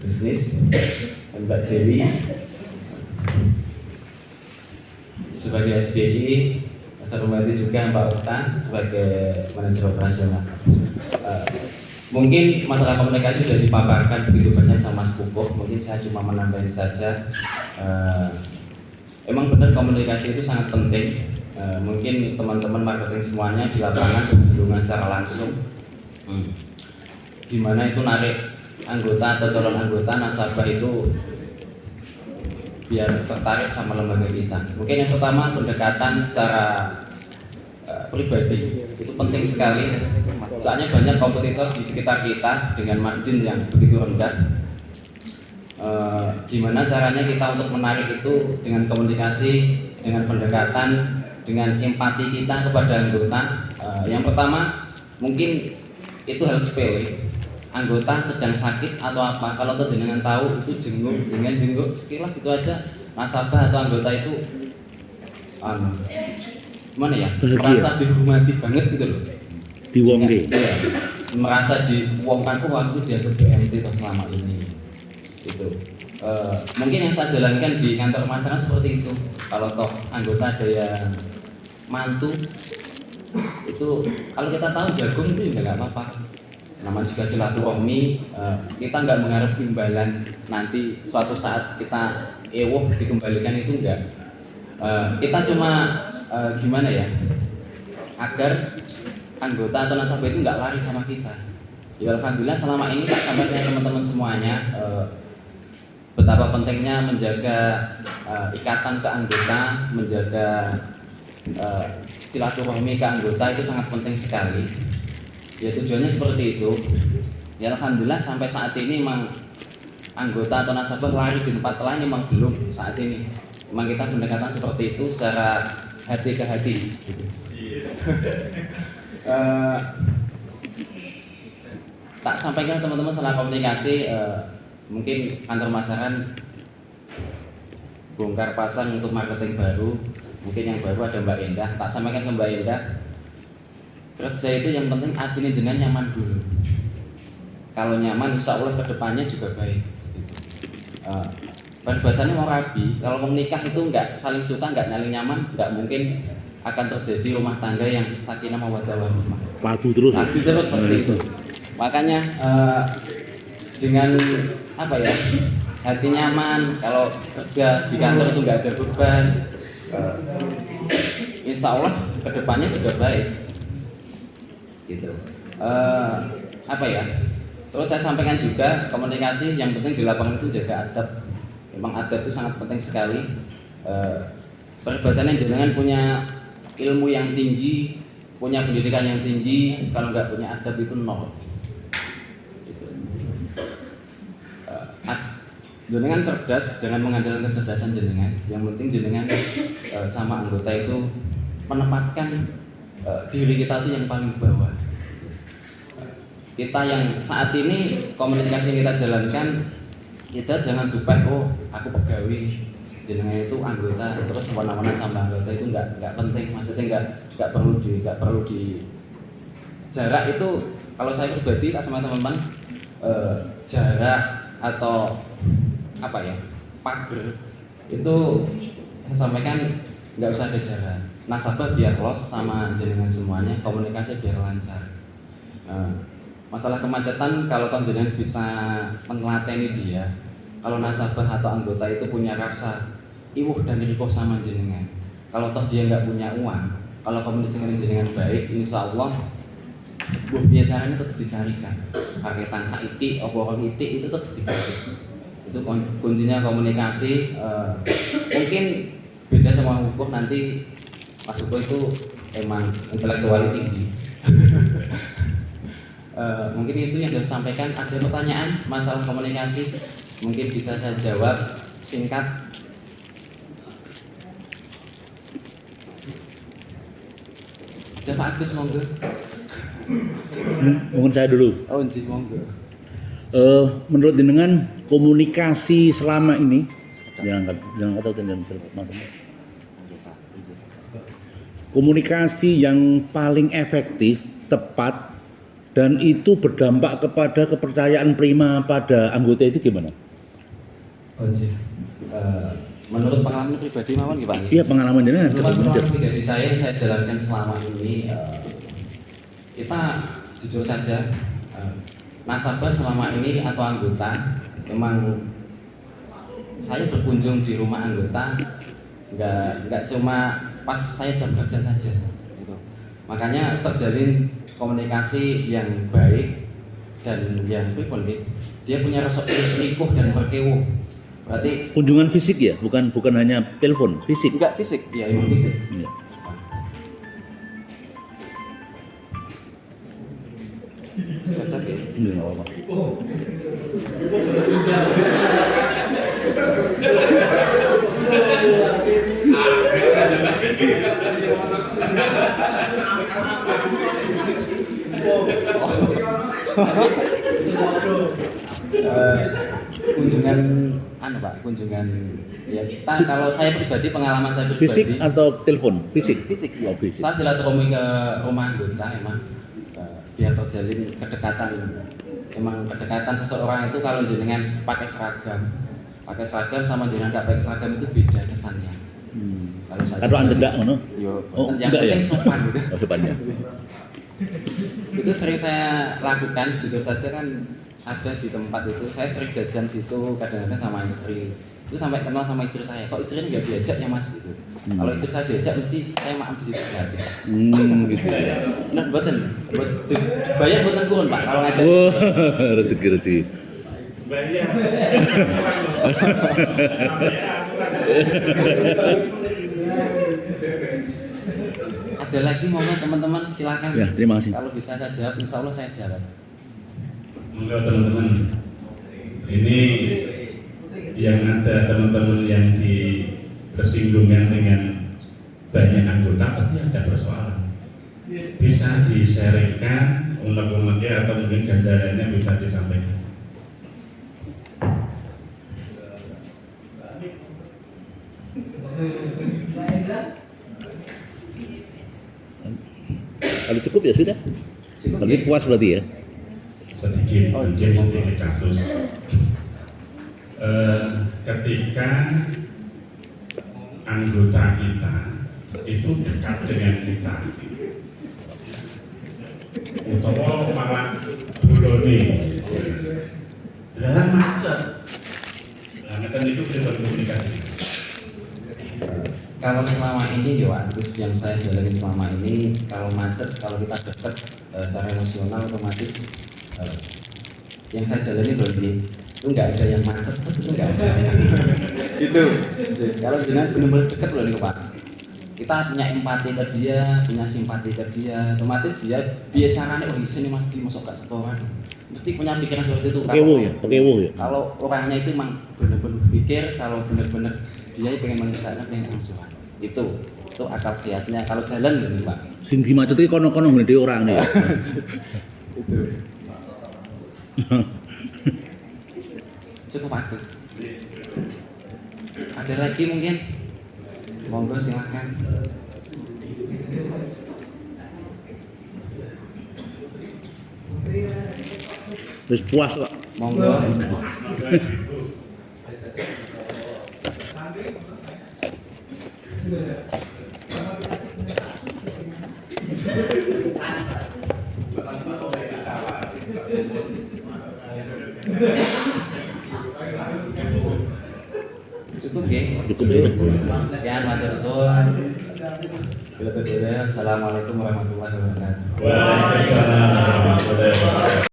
bisnis, dan Mbak Dewi sebagai SBI, saya hormati juga Mbak Okta sebagai manajer operasional. Mungkin masalah komunikasi sudah dipaparkan begitu banyak sama Mas Pupuk, mungkin saya cuma menambahin saja. Emang benar komunikasi itu sangat penting. Mungkin teman-teman marketing semuanya di lapangan bersinggungan secara langsung. Gimana itu narik anggota atau calon anggota nasabah itu biar tertarik sama lembaga kita. Mungkin yang pertama pendekatan secara pribadi itu penting sekali. Soalnya banyak kompetitor di sekitar kita dengan margin yang begitu rendah. Gimana caranya kita untuk menarik itu dengan komunikasi, dengan pendekatan, dengan empati kita kepada anggota. Yang pertama mungkin itu harus sepele. Anggota sedang sakit atau apa, kalau dengan tahu itu dengan jenguk sekilas itu aja nasabah atau anggota itu gimana ya, merasa dihormati banget gitu loh, diwongke, merasa diwongkan, waktu dia ke BMT atau selama ini gitu. Mungkin yang saya jalankan di kantor masyarakat seperti itu. Kalau toh anggota ada yang mantu itu, kalau kita tahu jagung itu juga nggak apa-apa, namanya juga silaturahmi. Kita nggak mengharap imbalan nanti suatu saat kita dikembalikan, itu enggak. Kita cuma gimana ya, agar anggota atau nasabah itu nggak lari sama kita. Ya alhamdulillah selama ini tak sampaikan teman-teman semuanya betapa pentingnya menjaga ikatan ke anggota, menjaga silaturahmi ke anggota itu sangat penting sekali. Ya tujuannya seperti itu. Ya alhamdulillah sampai saat ini memang anggota atau nasabah lari di tempat lain memang belum saat ini. Memang kita pendekatan seperti itu secara hati ke hati. Tak sampaikan teman-teman setelah komunikasi, mungkin kantor masakan bongkar pasang untuk marketing baru. Mungkin yang baru ada Mbak Endah. Tak sampaikan ke Mbak Endah, kerja itu yang penting hatinya jenengan nyaman dulu. Kalau nyaman, insya Allah kedepannya juga baik. Bahasanya mau rabi, kalau mau menikah itu nggak saling suka, nggak saling nyaman, nggak mungkin akan terjadi rumah tangga yang sakinah mawaddah warahmah. padu terus Seperti itu. Makanya dengan apa ya, hati nyaman, kalau kerja di kantor itu nggak ada beban, insya Allah kedepannya juga baik. Gitu. Apa ya? Terus saya sampaikan juga komunikasi yang penting di lapangan itu jaga adab. Memang adab itu sangat penting sekali. Perbahasannya jenengan punya ilmu yang tinggi, punya pendidikan yang tinggi, kalau nggak punya adab itu nol. Gitu. Jenengan cerdas, jangan mengandalkan kecerdasan jenengan. Yang penting jenengan sama anggota itu menempatkan diri kita itu yang paling bawah. Kita yang saat ini komunikasi yang kita jalankan, kita jangan dupat, aku pegawai, jenengan itu anggota, terus semena-mena sama anggota itu nggak penting. Maksudnya nggak perlu di jarak itu. Kalau saya pribadi tak sama teman-teman, jarak atau apa ya, pagar itu saya sampaikan nggak usah ada jarak. Nasabah biar los sama jenengan semuanya, komunikasi biar lancar. Masalah kemacetan, kalau jenengan bisa menelateni dia, kalau nasabah atau anggota itu punya rasa iwuh dan rikuh sama jenengan, kalau toh dia nggak punya uang, kalau komunikasi dengan jenengan baik, insya Allah buah biacaranya tetap dicarikan. Paketan saiti, orang itu tetap dikasih. Itu kuncinya komunikasi. Mungkin beda sama hukum, nanti Mas Hukum itu emang intelektual tinggi. Mungkin itu yang harus sampaikan. Ada pertanyaan masalah komunikasi, mungkin bisa saya jawab singkat. Ada Pak Agus, monggo. Mungkin saya dulu. Oh, monggo. Menurut jenengan komunikasi selama ini, jangan komunikasi yang paling efektif, tepat, Dan itu berdampak kepada kepercayaan prima pada anggota itu gimana? Menurut pengalaman pribadi mawon nggih Pak. Iya, pengalaman jenengan. Menurut pengalaman pribadi saya yang saya jalankan selama ini, kita jujur saja, nasabah selama ini atau anggota memang saya berkunjung di rumah anggota nggak cuma pas saya jam kerja saja gitu. Makanya terjalin komunikasi yang baik dan yang pripun gitu. Dia punya rasa likuh dan berkewuh. Berarti Kunjungan fisik ya, bukan hanya telepon, fisik. enggak fisik, ya emang fisik. Iya. Cocok ya. Iya, nggak apa-apa. Kunjungan kunjungan ya kita, kalau saya pribadi, pengalaman saya pribadi Fisik atau telepon? Fisik. fisik Oh, ya. fisik. Saya silaturahmi ke rumah anggota emang biar terjalin kedekatan. Emang kedekatan seseorang itu kalau jenengan pakai seragam sama jenengan nggak pakai seragam itu beda kesannya. Kalau saya Atau anda enggak ngono? yo, Oh, yang enggak ya? penting sopan gitu. Oh, depannya. Itu sering saya lakukan, jujur saja kan ada di tempat itu, saya sering jajan situ kadang-kadang sama istri. Itu sampai kenal sama istri saya, kok istrinya nggak diajak ya mas gitu. Kalau istri saya diajak mesti saya maaf di situ gratis. Gitu ya. Nah, buatan bayar buatan kurun pak kalau ngajak. Oh, rezeki. Ada lagi monggo teman-teman silakan. Ya, terima kasih. Kalau bisa saya jawab, insya Allah saya jawab. Monggo teman-teman, ini yang ada teman-teman yang bersinggungan dengan banyak anggota pasti ada persoalan. Bisa di-sharingkan unek-uneknya atau mungkin ganjarannya bisa disampaikan. Kalau cukup ya sudah. Berarti puas berarti ya. Sedikit, Oh, mungkin cukup. sedikit kasus. Ketika anggota kita itu dekat dengan kita, utawa malah bulone, dalam macet, nah kan itu kita komunikasi. Kalau selama ini ya Agus, yang saya jalani selama ini, kalau macet, kalau kita dekat secara emosional otomatis yang saya jalani berarti itu nggak ada yang macet, itu nggak ada. Itu kalau jenengan benar-benar dekat loh nih Pak, kita punya empati ke dia, punya simpati ke dia, otomatis dia caranya oh sini mesti masuk ke setoran, mesti punya pikiran seperti itu. Pekewo ya. Kalau orangnya itu memang benar-benar pikir, kalau benar-benar dia pengen mengusahakan, pengen angsuran, itu akal sehatnya. Kalau jalan gini Pak, Sing dimacet iki kono-kono ngene orang nih. itu cukup bagus. Ada lagi mungkin, monggo silakan. Terus puas kok. Monggo. Cukup ya? Cukup ya. Sekian matur suwun. Bila Assalamualaikum warahmatullahi wabarakatuh. Waalaikumsalam warahmatullahi wabarakatuh.